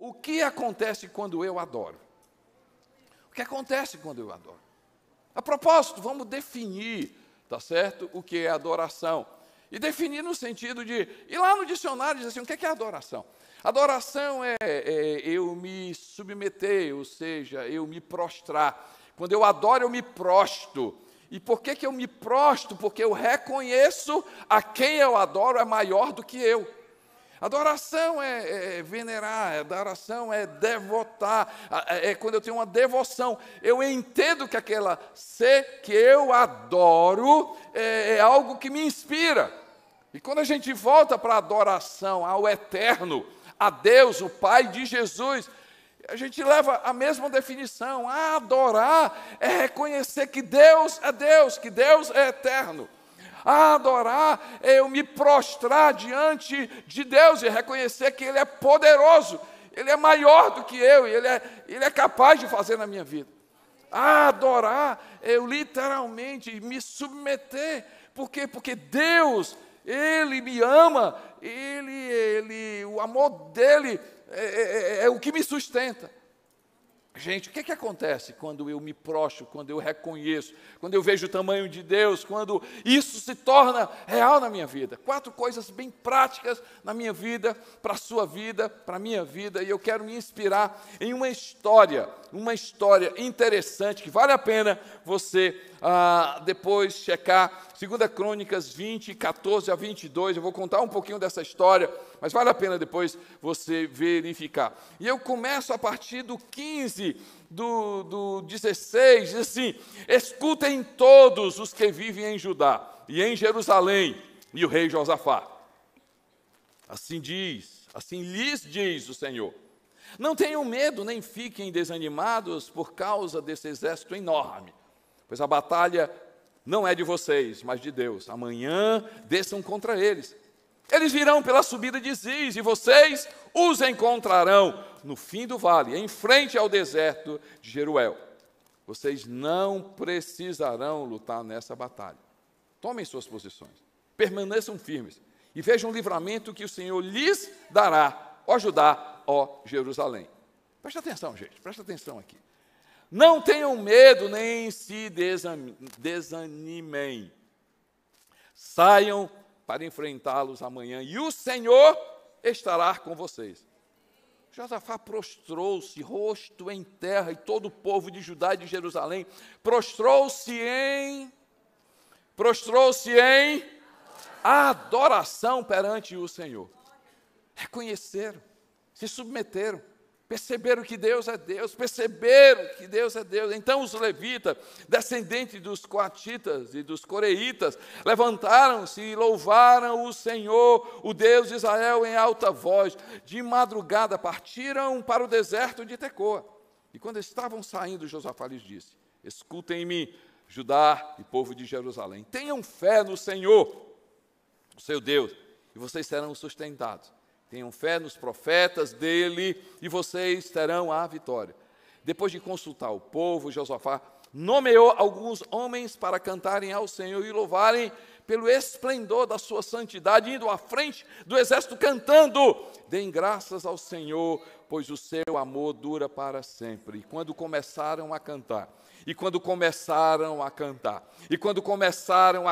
o que acontece quando eu adoro? O que acontece quando eu adoro? A propósito, vamos definir, tá certo? O que é adoração. E definir no sentido de, ir lá no dicionário e dizer assim, o que é adoração? Adoração é eu me submeter, ou seja, eu me prostrar. Quando eu adoro, eu me prostro. E por que eu me prostro? Porque eu reconheço a quem eu adoro é maior do que eu. Adoração é venerar, adoração é devotar, é quando eu tenho uma devoção, eu entendo que aquela ser que eu adoro é algo que me inspira. E quando a gente volta para a adoração ao eterno, a Deus, o Pai de Jesus, a gente leva a mesma definição. Adorar é reconhecer que Deus, que Deus é eterno. Adorar é eu me prostrar diante de Deus e reconhecer que Ele é poderoso, Ele é maior do que eu, e Ele é capaz de fazer na minha vida. Adorar é eu literalmente me submeter. Por quê? Porque Deus, Ele me ama, o amor dEle é o que me sustenta. Gente, o que acontece quando eu me prostro, quando eu reconheço, quando eu vejo o tamanho de Deus, quando isso se torna real na minha vida? 4 coisas bem práticas na minha vida, para a sua vida, para a minha vida, e eu quero me inspirar em uma história interessante, que vale a pena você depois checar, 2 Crônicas 20, 14 a 22, eu vou contar um pouquinho dessa história, mas vale a pena depois você verificar. E eu começo a partir do 15, do 16, diz assim: escutem todos os que vivem em Judá e em Jerusalém, e o rei Josafá. Assim lhes diz o Senhor: não tenham medo, nem fiquem desanimados por causa desse exército enorme, pois a batalha não é de vocês, mas de Deus. Amanhã desçam contra eles. Eles virão pela subida de Ziz, e vocês os encontrarão no fim do vale, em frente ao deserto de Jeruel. Vocês não precisarão lutar nessa batalha. Tomem suas posições, permaneçam firmes, e vejam o livramento que o Senhor lhes dará, ó Judá, ó Jerusalém. Presta atenção, gente, presta atenção aqui. Não tenham medo, nem se desanimem. Saiam para enfrentá-los amanhã, e o Senhor estará com vocês. Josafá prostrou-se, rosto em terra, e todo o povo de Judá e de Jerusalém prostrou-se em adoração perante o Senhor. Reconheceram, se submeteram, perceberam que Deus é Deus, Então os levitas, descendentes dos coatitas e dos coreitas, levantaram-se e louvaram o Senhor, o Deus de Israel, em alta voz. De madrugada partiram para o deserto de Tecoa. E quando estavam saindo, Josafá lhes disse: escutem-me, Judá e povo de Jerusalém, tenham fé no Senhor, o seu Deus, e vocês serão sustentados. Tenham fé nos profetas dele, e vocês terão a vitória. Depois de consultar o povo, Josafá nomeou alguns homens para cantarem ao Senhor e louvarem pelo esplendor da sua santidade, indo à frente do exército cantando: deem graças ao Senhor, pois o seu amor dura para sempre. E quando começaram a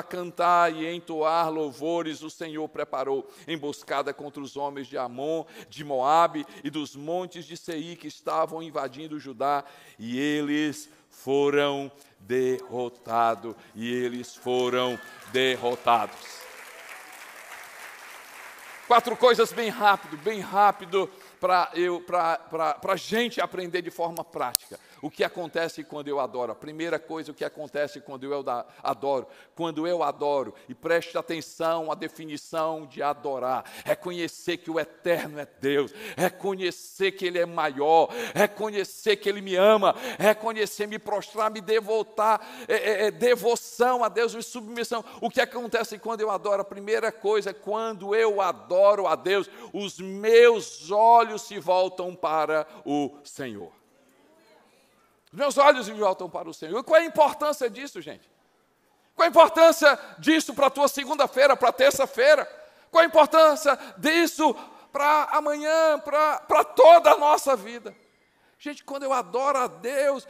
cantar e entoar louvores, o Senhor preparou emboscada contra os homens de Amon, de Moabe e dos montes de Seir, que estavam invadindo Judá, e eles foram derrotados. 4 coisas bem rápido, para a gente aprender de forma prática. O que acontece quando eu adoro? A primeira coisa, o que acontece quando eu adoro? Quando eu adoro, e preste atenção à definição de adorar: reconhecer que o eterno é Deus, reconhecer que Ele é maior, reconhecer que Ele me ama, reconhecer, me prostrar, me devotar, devoção a Deus, submissão. O que acontece quando eu adoro? A primeira coisa, quando eu adoro a Deus, os meus olhos se voltam para o Senhor. Os meus olhos se voltam para o Senhor. E qual é a importância disso, gente? Qual a importância disso para a tua segunda-feira, para a terça-feira? Qual a importância disso para amanhã, para toda a nossa vida. Gente, quando eu adoro a Deus,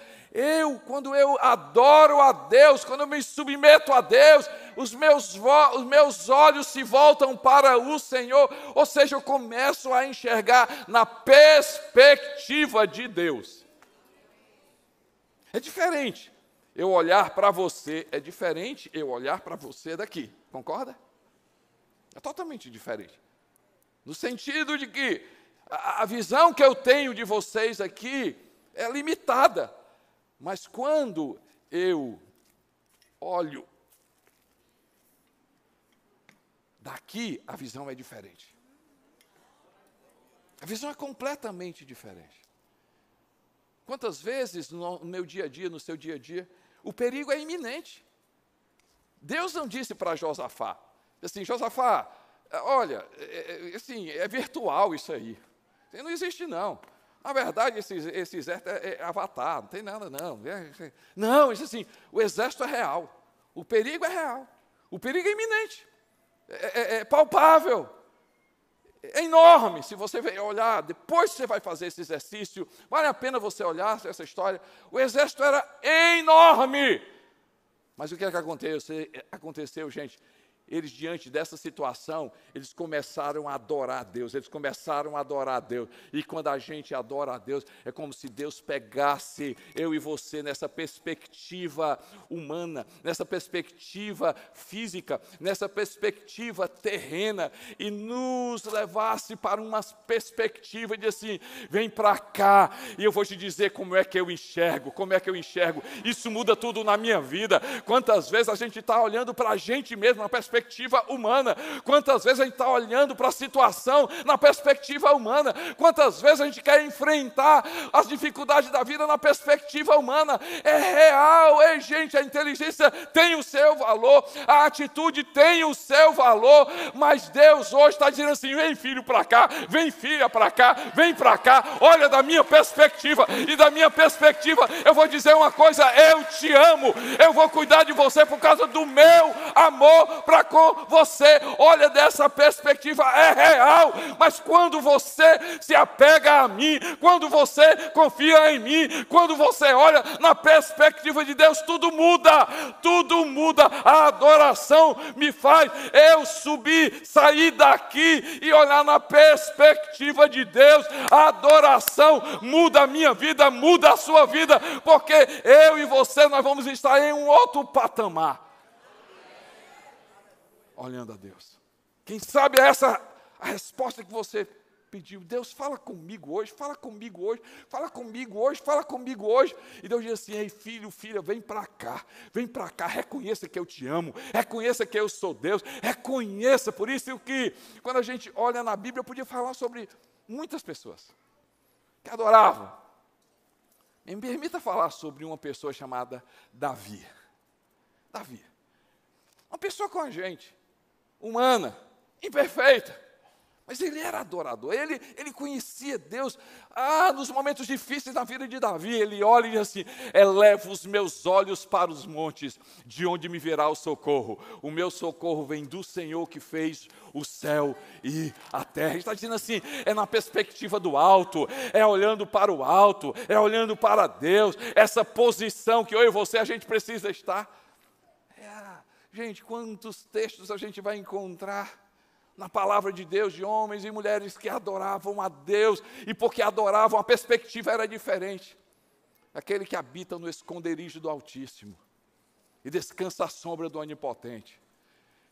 quando eu adoro a Deus, quando eu me submeto a Deus, os meus olhos se voltam para o Senhor, ou seja, eu começo a enxergar na perspectiva de Deus. É diferente eu olhar para você, é diferente eu olhar para você daqui, concorda? É totalmente diferente. No sentido de que a visão que eu tenho de vocês aqui é limitada. Mas quando eu olho daqui, a visão é diferente. A visão é completamente diferente. Quantas vezes no meu dia a dia, no seu dia a dia, o perigo é iminente. Deus não disse para Josafá, assim, Josafá, olha, assim, é virtual isso aí. Não existe, não. Na verdade, esse exército é avatar, não tem nada, não. Não, isso assim, o exército é real. O perigo é real. O perigo é iminente. É palpável. É enorme. Se você olhar, depois que você vai fazer esse exercício, vale a pena você olhar essa história. O exército era enorme. Mas o que é que aconteceu, gente? Eles, diante dessa situação, eles começaram a adorar a Deus, E quando a gente adora a Deus, é como se Deus pegasse eu e você nessa perspectiva humana, nessa perspectiva física, nessa perspectiva terrena, e nos levasse para uma perspectiva de assim, vem para cá, e eu vou te dizer como é que eu enxergo. Isso muda tudo na minha vida. Quantas vezes a gente está olhando para a gente mesmo, na perspectiva humana. Quantas vezes a gente está olhando para a situação na perspectiva humana. Quantas vezes a gente quer enfrentar as dificuldades da vida na perspectiva humana. É real, gente, a inteligência tem o seu valor, a atitude tem o seu valor, mas Deus hoje está dizendo assim, vem filho para cá, vem filha para cá, vem para cá, olha da minha perspectiva, e da minha perspectiva eu vou dizer uma coisa, eu te amo, eu vou cuidar de você por causa do meu amor para com você. Olha, dessa perspectiva é real, mas quando você se apega a mim, quando você confia em mim, quando você olha na perspectiva de Deus, tudo muda. A adoração me faz eu sair daqui e olhar na perspectiva de Deus. A adoração muda a minha vida, muda a sua vida, porque eu e você, nós vamos estar em um outro patamar. Olhando a Deus. Quem sabe essa a resposta que você pediu. Deus, fala comigo hoje. E Deus diz assim, ei filho, filha, vem para cá, reconheça que eu te amo, reconheça que eu sou Deus, reconheça. Por isso que quando a gente olha na Bíblia, eu podia falar sobre muitas pessoas que adoravam. Me permita falar sobre uma pessoa chamada Davi. Uma pessoa com a gente, humana, imperfeita, mas ele era adorador, ele conhecia Deus. Nos momentos difíceis da vida de Davi, ele olha e diz assim, eleva os meus olhos para os montes, de onde me virá o socorro. O meu socorro vem do Senhor que fez o céu e a terra. Ele está dizendo assim, é na perspectiva do alto, é olhando para o alto, é olhando para Deus, essa posição que eu e você, a gente precisa estar. Gente, quantos textos a gente vai encontrar na palavra de Deus, de homens e mulheres que adoravam a Deus, e porque adoravam, a perspectiva era diferente. Aquele que habita no esconderijo do Altíssimo e descansa à sombra do Onipotente,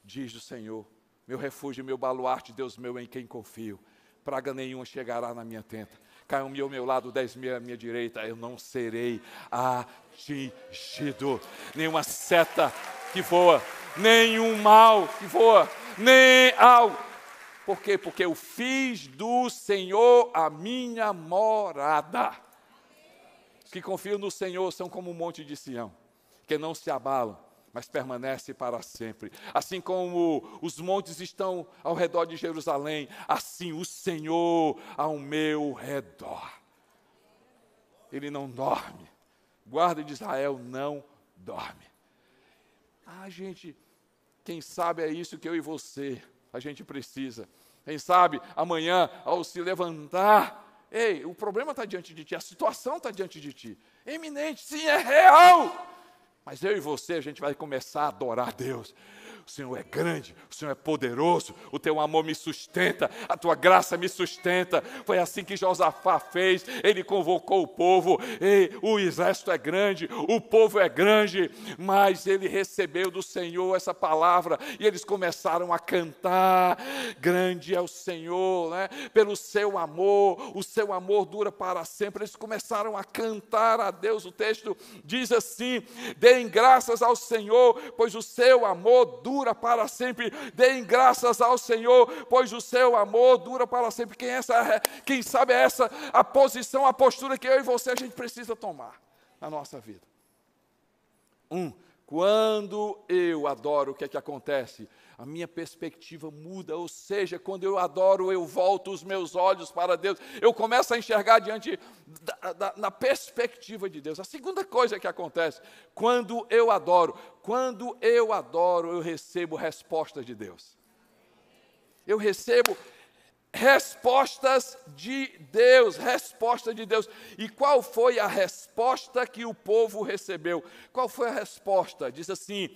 diz o Senhor, meu refúgio, meu baluarte, Deus meu em quem confio, praga nenhuma chegará na minha tenda, caiam-me ao meu lado, 10.000 à minha direita, eu não serei atingido. Nenhuma seta que voa, nenhum mal que voa, nem algo. Por quê? Porque eu fiz do Senhor a minha morada. Os que confiam no Senhor são como o monte de Sião, que não se abalam, mas permanece para sempre. Assim como os montes estão ao redor de Jerusalém, assim o Senhor ao meu redor. Ele não dorme. Guarda de Israel não dorme. Gente, quem sabe é isso que eu e você, a gente precisa. Quem sabe amanhã, ao se levantar, ei, o problema está diante de ti, a situação está diante de ti. É iminente, sim, é real. Mas eu e você, a gente vai começar a adorar a Deus. O Senhor é grande, o Senhor é poderoso, o teu amor me sustenta, a tua graça me sustenta. Foi assim que Josafá fez, ele convocou o povo, o exército é grande, o povo é grande, mas ele recebeu do Senhor essa palavra, e eles começaram a cantar, grande é o Senhor, né? Pelo seu amor, o seu amor dura para sempre. Eles começaram a cantar a Deus. O texto diz assim: deem graças ao Senhor, pois o seu amor dura para sempre. Deem graças ao Senhor, pois o seu amor dura para sempre. Quem sabe é essa a posição, a postura que eu e você a gente precisa tomar na nossa vida. Quando eu adoro, o que é que acontece? A minha perspectiva muda, ou seja, quando eu adoro, eu volto os meus olhos para Deus, eu começo a enxergar diante da perspectiva de Deus. A segunda coisa que acontece, quando eu adoro, eu recebo respostas de Deus. Eu recebo respostas de Deus, resposta de Deus. E qual foi a resposta que o povo recebeu? Qual foi a resposta? Diz assim,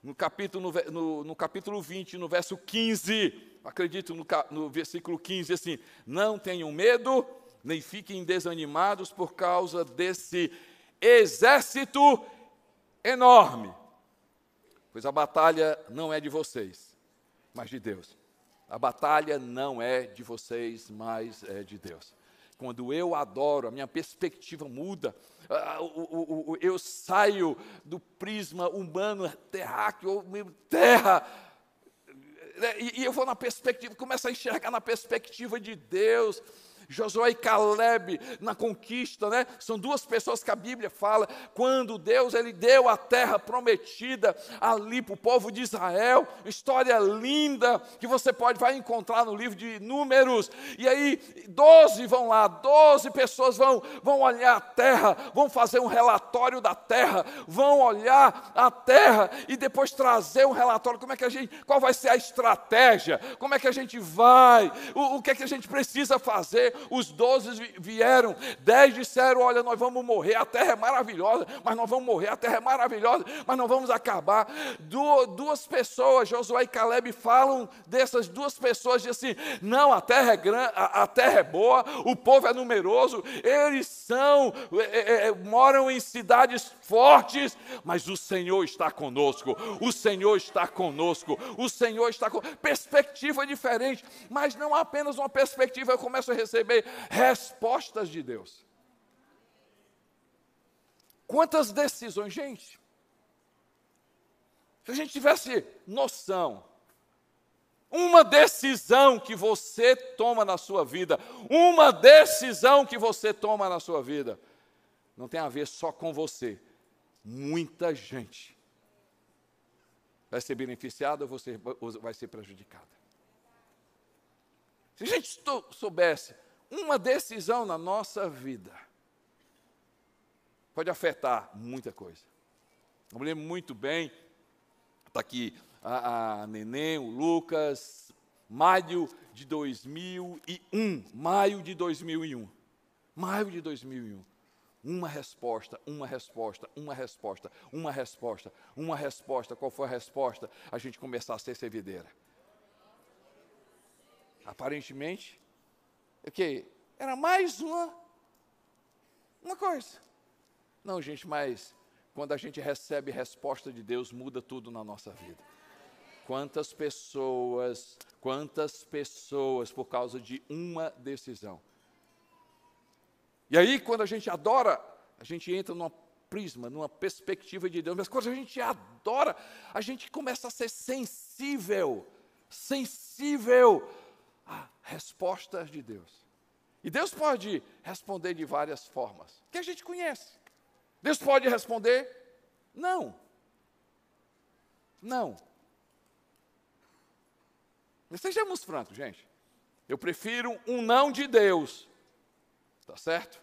no capítulo 20, no verso 15, acredito no versículo 15, assim: não tenham medo, nem fiquem desanimados por causa desse exército enorme, pois a batalha não é de vocês, mas de Deus. A batalha não é de vocês, mas é de Deus. Quando eu adoro, a minha perspectiva muda. Eu saio do prisma humano, terráqueo, terra, e eu vou na perspectiva, começo a enxergar na perspectiva de Deus. Josué e Caleb na conquista, né? São duas pessoas que a Bíblia fala, quando Deus ele deu a terra prometida ali para o povo de Israel, história linda que você vai encontrar no livro de Números. E aí 12 vão lá, 12 pessoas vão olhar a terra, vão fazer um relatório da terra, vão olhar a terra e depois trazer um relatório, qual vai ser a estratégia, como é que a gente vai, o que é que a gente precisa fazer. Os 12 vieram, 10 disseram: olha, nós vamos morrer, a terra é maravilhosa, mas nós vamos morrer, a terra é maravilhosa, mas nós vamos acabar. Duas pessoas, Josué e Caleb, falam dessas duas pessoas, dizem assim: não, a terra é grande, a terra é boa, o povo é numeroso, eles moram em cidades fortes, mas o Senhor está conosco, o Senhor está conosco, o Senhor está conosco. Perspectiva diferente, mas não apenas uma perspectiva, eu começo a receber respostas de Deus. Quantas decisões, gente, se a gente tivesse noção, uma decisão que você toma na sua vida, não tem a ver só com você, muita gente vai ser beneficiada ou você vai ser prejudicada. Se a gente soubesse, uma decisão na nossa vida pode afetar muita coisa. Eu me lembro muito bem, está aqui a Neném, o Lucas, maio de 2001. Uma resposta. Qual foi a resposta? A gente começar a ser servideira. Aparentemente, era mais uma coisa. Não, gente, mas quando a gente recebe resposta de Deus, muda tudo na nossa vida. Quantas pessoas, por causa de uma decisão. E aí, quando a gente adora, a gente entra numa prisma, numa perspectiva de Deus. Mas quando a gente adora, a gente começa a ser sensível a respostas de Deus. E Deus pode responder de várias formas, que a gente conhece. Deus pode responder, não. Mas sejamos francos, gente. Eu prefiro um não de Deus, tá certo?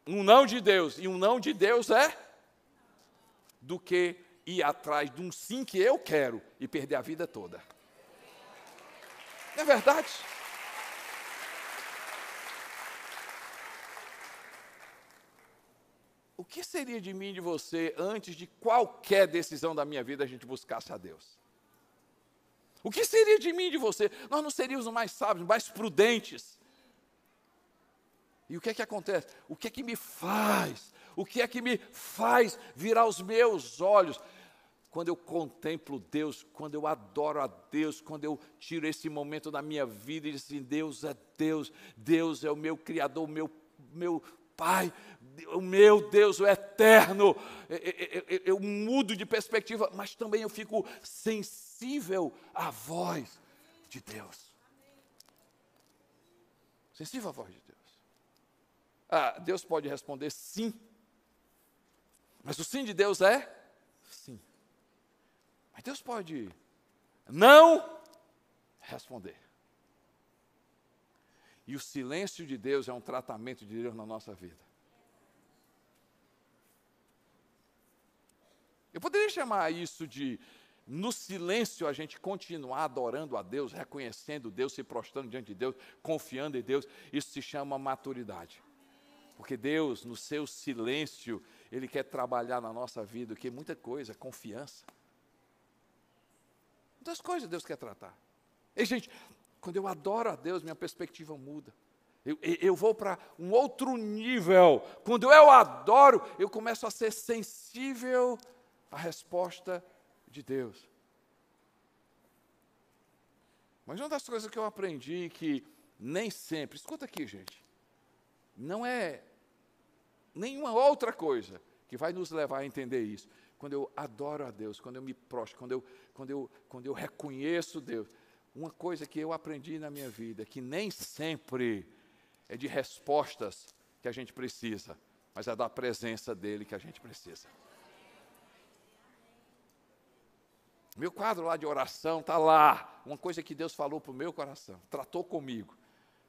Um não de Deus, e um não de Deus do que ir atrás de um sim que eu quero e perder a vida toda. Não é verdade? O que seria de mim e de você antes de qualquer decisão da minha vida a gente buscasse a Deus? O que seria de mim e de você? Nós não seríamos os mais sábios, mais prudentes. E o que é que acontece? O que é que me faz? O que é que me faz virar os meus olhos? Quando eu contemplo Deus, quando eu adoro a Deus, quando eu tiro esse momento da minha vida e digo assim, Deus é Deus, Deus é o meu Criador, o meu Pai, o meu Deus, o eterno. Eu mudo de perspectiva, mas também eu fico sensível à voz de Deus. Sensível à voz de Deus. Deus pode responder sim, mas o sim de Deus é sim. Mas Deus pode não responder. E o silêncio de Deus é um tratamento de Deus na nossa vida. Eu poderia chamar isso de, no silêncio, a gente continuar adorando a Deus, reconhecendo Deus, se prostrando diante de Deus, confiando em Deus. Isso se chama maturidade. Porque Deus, no seu silêncio, Ele quer trabalhar na nossa vida, que muita coisa, confiança. Muitas coisas Deus quer tratar. E, gente, quando eu adoro a Deus, minha perspectiva muda. Eu vou para um outro nível. Quando eu adoro, eu começo a ser sensível à resposta de Deus. Mas uma das coisas que eu aprendi que nem sempre, escuta aqui, gente, não é nenhuma outra coisa que vai nos levar a entender isso. Quando eu adoro a Deus, quando eu me prostro, quando eu reconheço Deus, uma coisa que eu aprendi na minha vida, que nem sempre é de respostas que a gente precisa, mas é da presença dEle que a gente precisa. Meu quadro lá de oração está lá, uma coisa que Deus falou para o meu coração, tratou comigo.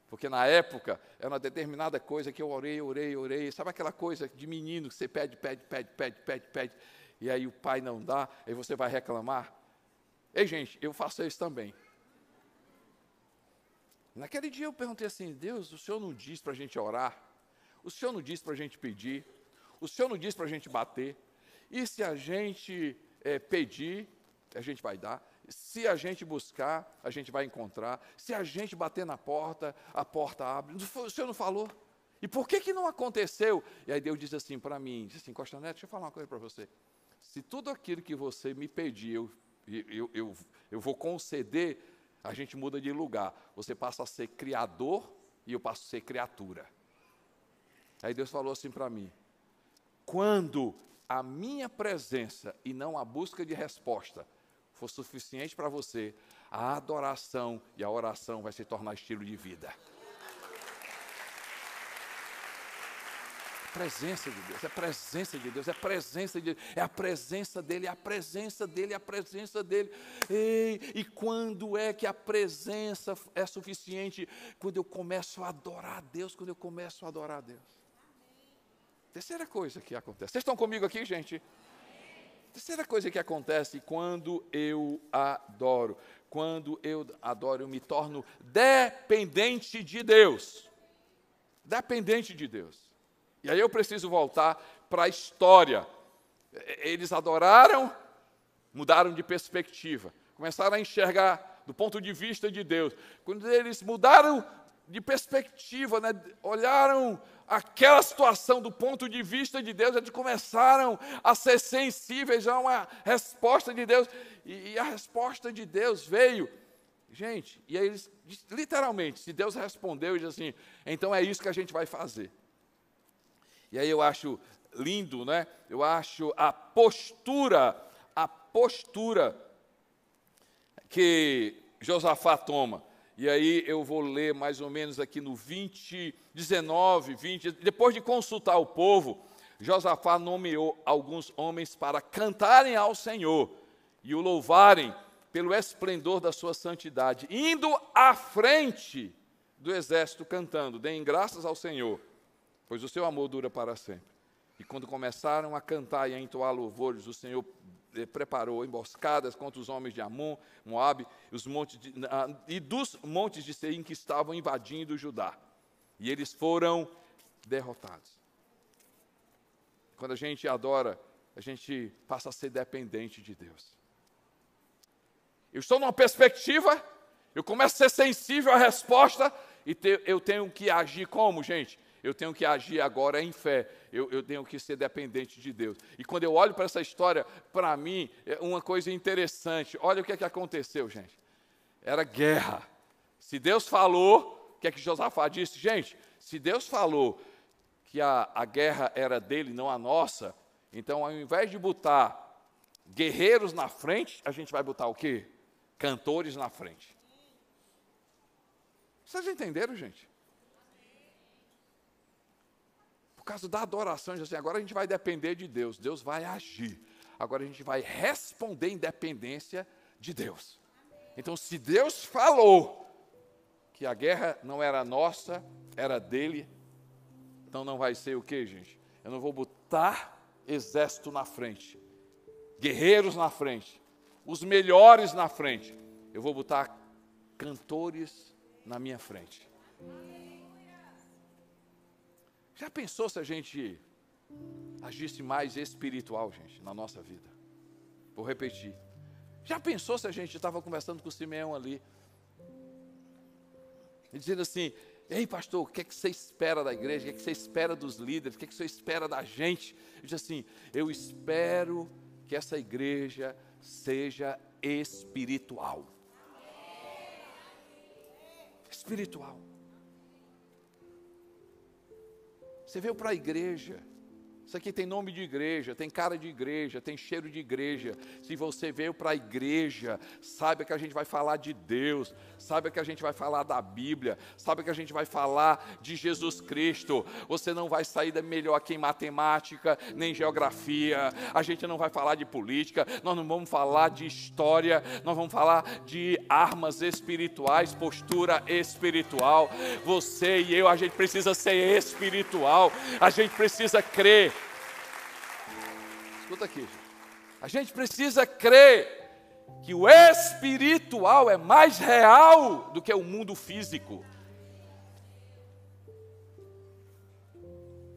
Porque na época, era uma determinada coisa que eu orei. Sabe aquela coisa de menino que você pede, e aí o pai não dá, aí você vai reclamar? Ei, gente, eu faço isso também. Naquele dia eu perguntei assim, Deus, o Senhor não diz para a gente orar? O Senhor não diz para a gente pedir? O Senhor não diz para a gente bater? E se a gente pedir, a gente vai dar? Se a gente buscar, a gente vai encontrar. Se a gente bater na porta, a porta abre. O Senhor não falou? E por que não aconteceu? E aí Deus diz assim para mim, diz assim, Costa Neto, deixa eu falar uma coisa para você. Se tudo aquilo que você me pediu, eu vou conceder, a gente muda de lugar. Você passa a ser criador e eu passo a ser criatura. Aí Deus falou assim para mim, quando a minha presença e não a busca de resposta for suficiente para você, a adoração e a oração vai se tornar estilo de vida. Presença de Deus, é presença de Deus, é presença de Deus, é a presença dEle, é a presença dEle, é a presença dEle. E quando é que a presença é suficiente? Quando eu começo a adorar a Deus, quando eu começo a adorar a Deus. Terceira coisa que acontece, vocês estão comigo aqui, gente? Terceira coisa que acontece quando eu adoro. Quando eu adoro, eu me torno dependente de Deus. Dependente de Deus. E aí eu preciso voltar para a história. Eles adoraram, mudaram de perspectiva. Começaram a enxergar do ponto de vista de Deus. Quando eles mudaram de perspectiva, né, olharam aquela situação do ponto de vista de Deus, eles começaram a ser sensíveis a uma resposta de Deus, e a resposta de Deus veio, gente, e aí eles, literalmente, se Deus respondeu, ele diz assim, então é isso que a gente vai fazer. E aí eu acho lindo, né? Eu acho a postura que Josafá toma. E aí eu vou ler mais ou menos aqui no 19, 20. Depois de consultar o povo, Josafá nomeou alguns homens para cantarem ao Senhor e o louvarem pelo esplendor da sua santidade, indo à frente do exército cantando, deem graças ao Senhor, pois o seu amor dura para sempre. E quando começaram a cantar e a entoar louvores, o Senhor preparou emboscadas contra os homens de Amon, Moabe, e dos montes de Seim que estavam invadindo Judá. E eles foram derrotados. Quando a gente adora, a gente passa a ser dependente de Deus. Eu estou numa perspectiva, eu começo a ser sensível à resposta, e eu tenho que agir como, gente? Eu tenho que agir agora em fé, eu tenho que ser dependente de Deus. E quando eu olho para essa história, para mim, é uma coisa interessante. Olha o que aconteceu, gente. Era guerra. Se Deus falou, o que é que Josafá disse? Gente, se Deus falou que a guerra era dele, não a nossa, então ao invés de botar guerreiros na frente, a gente vai botar o quê? Cantores na frente. Vocês entenderam, gente? Por causa da adoração, assim, agora a gente vai depender de Deus, Deus vai agir. Agora a gente vai responder em dependência de Deus. Então, se Deus falou que a guerra não era nossa, era dele, então não vai ser o quê, gente? Eu não vou botar exército na frente, guerreiros na frente, os melhores na frente. Eu vou botar cantores na minha frente. Já pensou se a gente agisse mais espiritual, gente, na nossa vida? Vou repetir. Já pensou se a gente estava conversando com o Simeão ali, e dizendo assim: ei, pastor, o que é que você espera da igreja? O que é que você espera dos líderes? O que é que você espera da gente? Eu disse assim: eu espero que essa igreja seja espiritual. Espiritual. Você veio para a igreja, isso aqui tem nome de igreja, tem cara de igreja, tem cheiro de igreja. Se você veio para a igreja, saiba que a gente vai falar de Deus, saiba que a gente vai falar da Bíblia, saiba que a gente vai falar de Jesus Cristo. Você não vai sair melhor aqui em matemática, nem geografia, a gente não vai falar de política, nós não vamos falar de história, nós vamos falar de armas espirituais, postura espiritual. Você e eu, a gente precisa ser espiritual, a gente precisa crer. Escuta aqui, gente. A gente precisa crer que o espiritual é mais real do que o mundo físico.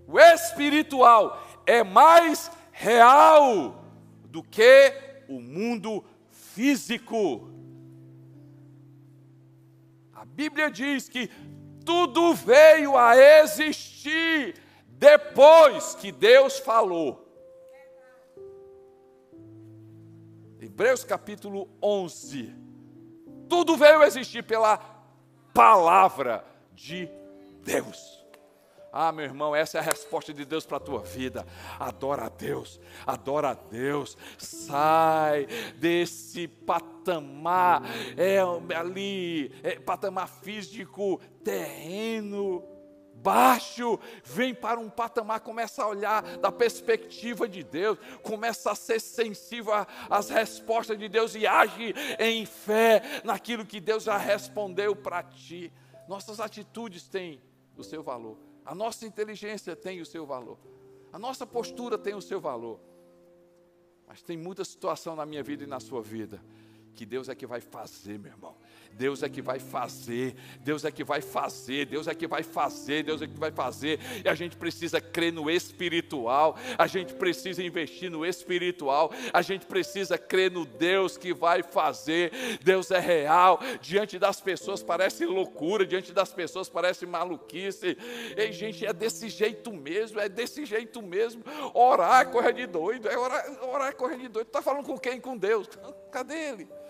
O espiritual é mais real do que o mundo físico. A Bíblia diz que tudo veio a existir depois que Deus falou. Hebreus capítulo 11. Tudo veio a existir pela palavra de Deus. Ah, meu irmão, essa é a resposta de Deus para a tua vida. Adora a Deus, adora a Deus. Sai desse patamar, patamar físico, terreno, baixo, vem para um patamar, começa a olhar da perspectiva de Deus, começa a ser sensível às respostas de Deus e age em fé naquilo que Deus já respondeu para ti. Nossas atitudes têm o seu valor, a nossa inteligência tem o seu valor, a nossa postura tem o seu valor, mas tem muita situação na minha vida e na sua vida que Deus é que vai fazer, meu irmão. Deus é que vai fazer, Deus é que vai fazer, Deus é que vai fazer, Deus é que vai fazer. E a gente precisa crer no espiritual, a gente precisa investir no espiritual, a gente precisa crer no Deus que vai fazer. Deus é real, diante das pessoas parece loucura, diante das pessoas parece maluquice. E gente, é desse jeito mesmo, é desse jeito mesmo. Orar é coisa de doido, orar é coisa de doido. Está falando com quem? Com Deus. Cadê Ele?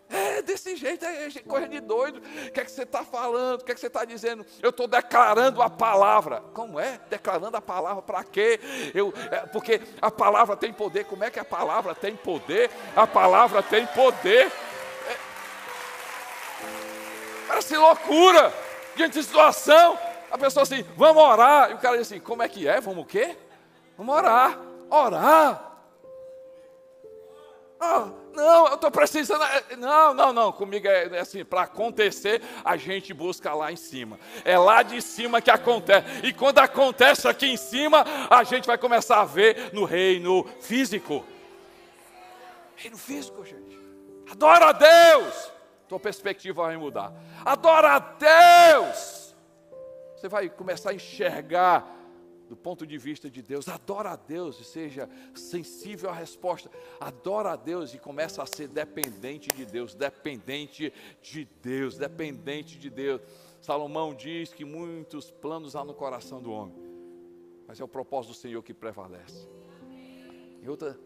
É desse jeito, é coisa de doido. O que é que você está falando? O que é que você está dizendo? Eu estou declarando a palavra. Como é? Declarando a palavra para quê? Porque a palavra tem poder. Como é que a palavra tem poder? A palavra tem poder. Parece loucura. Diante de situação, a pessoa assim, vamos orar. E o cara diz assim, como é que é? Vamos o quê? Vamos orar. Orar. Não, eu estou precisando. Não, comigo é assim, para acontecer, a gente busca lá em cima. É lá de cima que acontece. E quando acontece aqui em cima, a gente vai começar a ver no reino físico. reino físico, gente. Adora a Deus. Tua perspectiva vai mudar. Adora a Deus. Você vai começar a enxergar do ponto de vista de Deus. Adora a Deus e seja sensível à resposta. Adora a Deus e começa a ser dependente de Deus. Dependente de Deus. Dependente de Deus. Salomão diz que muitos planos há no coração do homem, mas é o propósito do Senhor que prevalece. Em outra,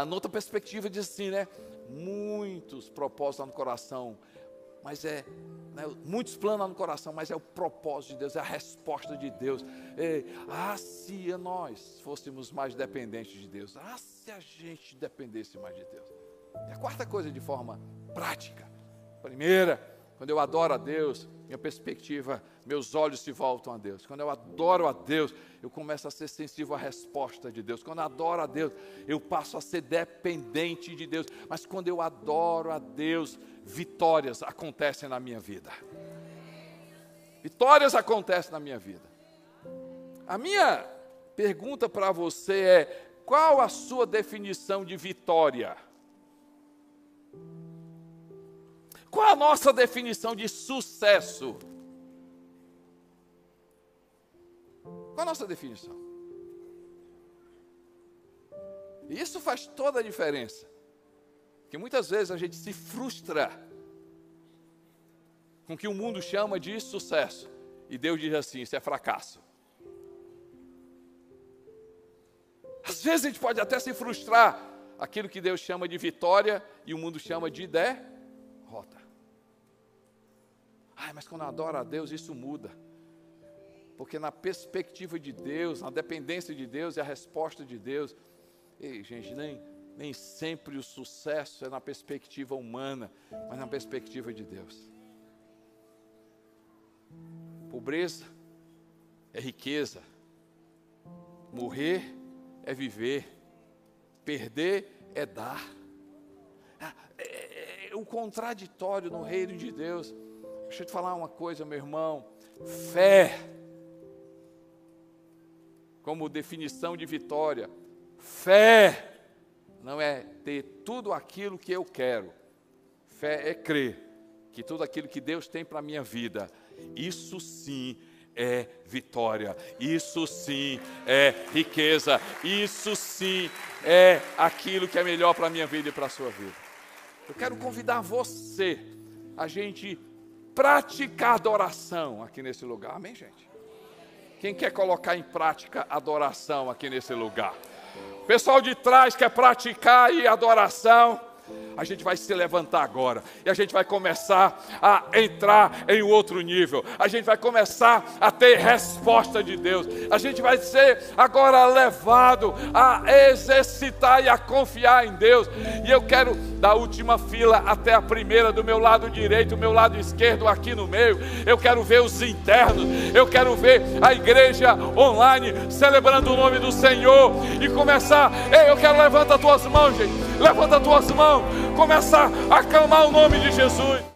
noutra perspectiva diz assim, né? Muitos propósitos há no coração, mas muitos planos há no coração, mas é o propósito de Deus, é a resposta de Deus. Se nós fôssemos mais dependentes de Deus, se a gente dependesse mais de Deus. E a quarta coisa, de forma prática. Primeira, quando eu adoro a Deus, minha perspectiva, meus olhos se voltam a Deus. Quando eu adoro a Deus, eu começo a ser sensível à resposta de Deus. Quando eu adoro a Deus, eu passo a ser dependente de Deus. Mas quando eu adoro a Deus, vitórias acontecem na minha vida. Vitórias acontecem na minha vida. A minha pergunta para você é: qual a sua definição de vitória? Qual a nossa definição de sucesso? Qual a nossa definição? E isso faz toda a diferença. Porque muitas vezes a gente se frustra com o que o mundo chama de sucesso. E Deus diz assim: isso é fracasso. Às vezes a gente pode até se frustrar aquilo que Deus chama de vitória e o mundo chama de derrota. Mas quando eu adoro a Deus, isso muda. Porque na perspectiva de Deus, na dependência de Deus e a resposta de Deus, gente, nem sempre o sucesso é na perspectiva humana, mas na perspectiva de Deus. Pobreza é riqueza. Morrer é viver. Perder é dar. O contraditório no reino de Deus. Deixa eu te falar uma coisa, meu irmão. Fé, como definição de vitória. Fé não é ter tudo aquilo que eu quero. Fé é crer que tudo aquilo que Deus tem para a minha vida, isso sim é vitória. Isso sim é riqueza. Isso sim é aquilo que é melhor para a minha vida e para a sua vida. Eu quero convidar você a gente praticar adoração aqui nesse lugar. Amém, gente? Quem quer colocar em prática adoração aqui nesse lugar? O pessoal de trás quer praticar aí adoração. A gente vai se levantar agora e a gente vai começar a entrar em outro nível. A gente vai começar a ter resposta de Deus. A gente vai ser agora levado a exercitar e a confiar em Deus. E eu quero da última fila até a primeira, do meu lado direito, do meu lado esquerdo, aqui no meio. Eu quero ver os internos. Eu quero ver a igreja online celebrando o nome do Senhor e começar. Eu quero levantar as tuas mãos, gente. Levanta as tuas mãos. Começar a clamar o nome de Jesus.